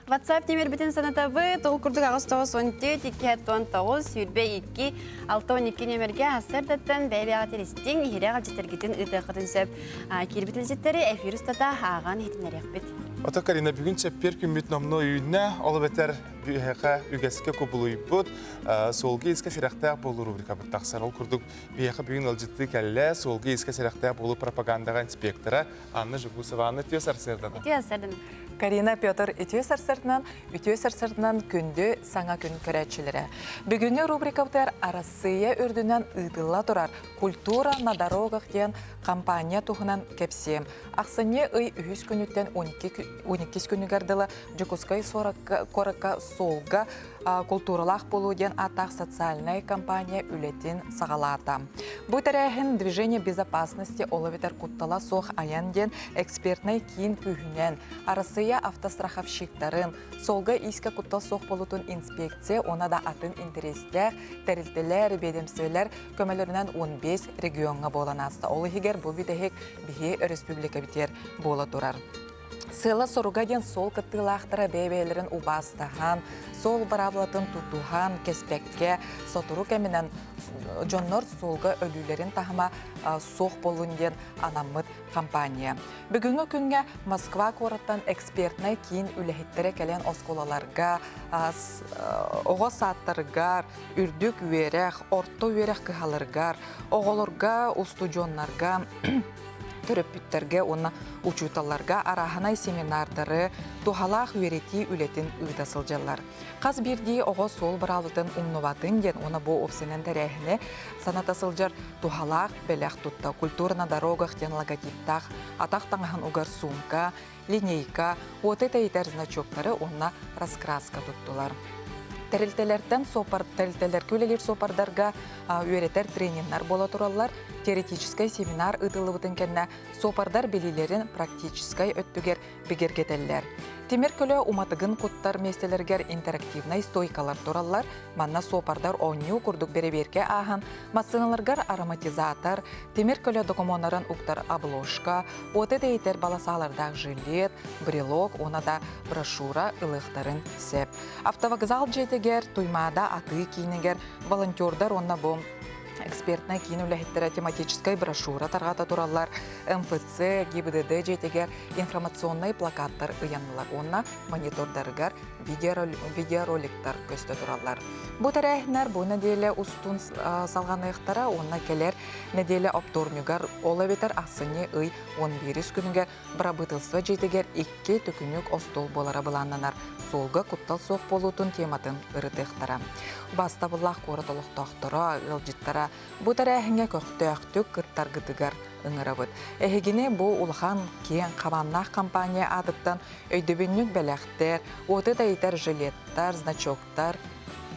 WhatsApp темір бітін санатабы, тұғыл күрдік ағыз 9-17, 2-19, сүйірбе 2, 6-12 немерге асырдаттан бәйбеға терестен, ехереға жетергетін ұтықытын сөп. Келбітіл жеттері эфир ұстата аған етінерек біт. Ота Карина, бүгін чәппер күмбет номны үйіне, олы бәтер бүйеға үгәске көбілуй бұд, солғы еске серақтақ болу рубрика бір тақсар. Ол күрдік бүйеға бүгін ұлжытты кәлі, солғы еске серақтақ болу пропагандаға инспектора Анна Жугусова. Анна түйе сарсырдады. Түйе сарсырдың. Карина Петр ütüе сарсыртынан күнді саңа күн көрәтшілері. Бүгінгі рубрикаптар Арасыя үрдінен ұйдылла тұрар культура на дорогах ден компания тұғынан кепсем. Ақсыне ұй үхіз күніттен 12 күні гардылы Джукускай коракка солға культуралақ болу ден атақ социальная компания үлетін сағалата. Бұл тәрәхін движение безопасности оловитар куттала соқ аян ден экспертный кейін күйінен Арасыя автостраховщиктарын солға иска куттал соқ болутын инспекция, она да атын интерестер, тәрілтілер, бедемсвелер көмелерінен 15 регионға боланасты. Олы хигер бұл видехек бихе республика бітер бола тұрар. Сыла соруға ден сол кыттылақтыра бәйбәйлерін убастахан, сол баравлатын тутухан кеспекке сотуру кәмінен жоннор солға өлілерін тахыма соқ болуын ден анамыт компания. Бүгінгі күнге Москва қораттан экспертнай кейін үләхеттері кәлен осколаларға, оға саттарығар, үрдік үйерек, орто үйерек кығалырғар, оғылырға, устудионларға, төрөппүттерге, оны учуталларга араханай семинардары, тухалақ үйрети үлетін ұйдасылжалар. Қаз бірдей оғы сол біралытын умнуватын ден, оны бұл опсинен тәрәхіне санатасылжар тухалақ бәләқ тұтта, культура на дорогах ден логотиптақ, атақ таңған угар сумка, линейка, отыта етер значоктары онына раскраска тұттылар. Тәрілтелерден тәрілтелер көлелер сопардарға үйретер тренингтер бола тұралар, теоретическай семинар ұтылыбытын кәнне сопардар белилерін практическай өттігер бігергетелер. Темір көлі уматығын құттар местелергер интерактивнай стойкалар тұралар, манна сопардар оңю күрдік береберге ағын, массыналаргар ароматизатор, темір көлі документарын ұқтар обложка, оты дейтер баласалардағы жилет, брелок, она да брошюра ылықтарын сеп. Автовокзал жетігер, туймада аты кейінігер, волонтердар онна бұл экспертная кинулехеттері тематическая брошюра тарғата туралар, МФЦ, ГИБДД жетегер информационный плакаттар ұянылар. Онна монитордарығар видеороликтар көсті туралар. Бұл тәрәхінер бұл неделе ұстун салған ұйықтара, онна келер неделе обторнюгар олабетер асыне ұй 11 күнігер брабытылсва жетегер 2 түкінік остол болара бұланнанар. Солға құттал соқ болутын тематын ұрытықтара. Баста бұлақ қорытылық тоқтыра, ұлжыттара, бұл тәрәхіңе көқтөқтік күрттар ғыдығар ұңырабыд. Әхегіне бұл ұлған кен қабаннақ компания адыттан өйдөбіннік бәләқтер, оты дәйтер жилеттар, значоктар,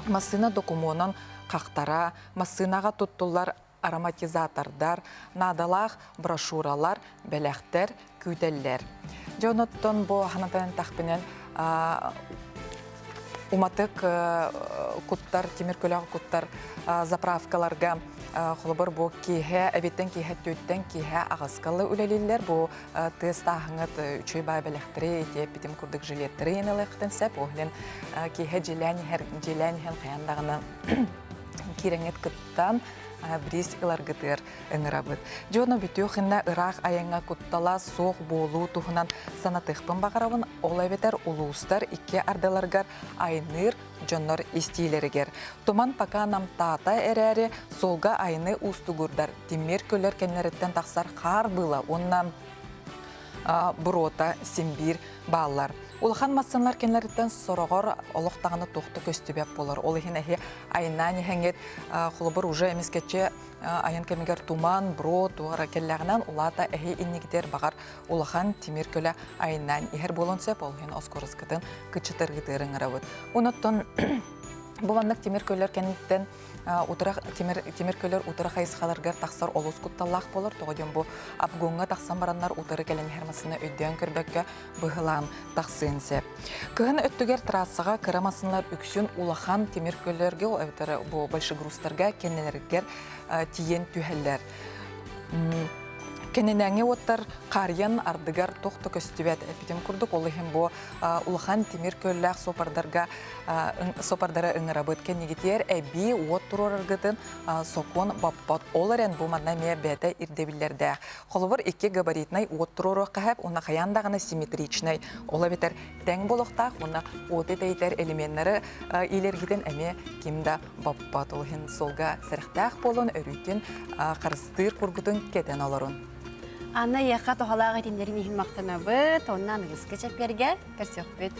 массына документын қақтара, массынаға тұттылар ароматизатордар, надалақ брошюралар, бәләқтер, күйделлер. Жоноттон бұл ханатанын тақпінен уматык куттар, темір көлағы куттар заправкаларға қолыбыр бұл кейхе, әбеттен кейхе төттен кейхе ағасқалы үлелелер. Бұл тест ағыңыт үшөй бай бәліқтірі етеп бітім күрдік жилеттірі енеліқтен сәп, оғылен кейхе желән хән қияндағына кереңет күттан бірес ұлар ғытыр ұңырабыд. Жоны бүтіу қынна ұрақ аяңа күттала соқ болу тұхынан санатықпын бағарауын олай бетер ұлуыстар ике ардаларғар айныр жоннор истейлерігер. Туман пака намтата әрәрі солға айны ұстығырдар. Демер көлер кәнлереттен тақсар қар бұла, оннан бұрота, симбир баллар. Улхан массанлар кенлерден сорогор олоқтағаны тоқты көстібеп болар. Ол ехін әхе айнаны хәңет құлыбыр уже әмескетче айын кәмегер туман, брод, туғара келләғінен улата әхе иннегдер бағар улхан темір көлі айнан ехер болын сәп, ол ехін оскорызгытын күчітір гыдырың арабыд. Уныттон бұванлық темір көлер кәнеттен темір көлер утыры қайысқаларғар тақсар олыс күтталлақ болар. Тоғаден бұл абгонға тақсан баранлар утыры кәлен хәрмасыны өйден көрбәкке бұғылан тақсын сәп. Кығын өттігер трассаға кірамасынлар үксін улахан темір көлерге, бұл большы грустарға кәнелергер тиен түйәллер. Кененәңе оттар қариян ардыгар тоқты көстүбәт эпитем курдук олыхын бу улахан тимир көлләк сопардары ыңырабыт кеннигитер әби от тураргытын сокон баппат оларен бу манна ме бәте ирдебиллердә. Холовыр 2 габаритнай от турары кахап, уна хаяндагына симметричнай. Ола бетер тәң болохтак, уна оты тейтер элементлары илергиден әме кимда баппат олыхын солга сәрхтәк болын өрүтен карыстыр кургутун кетен аларын. Анна яқа тоғалағы етіндерін ехін мақтана бұд, оннан ұғыз кечеп берге, көрсек бұд.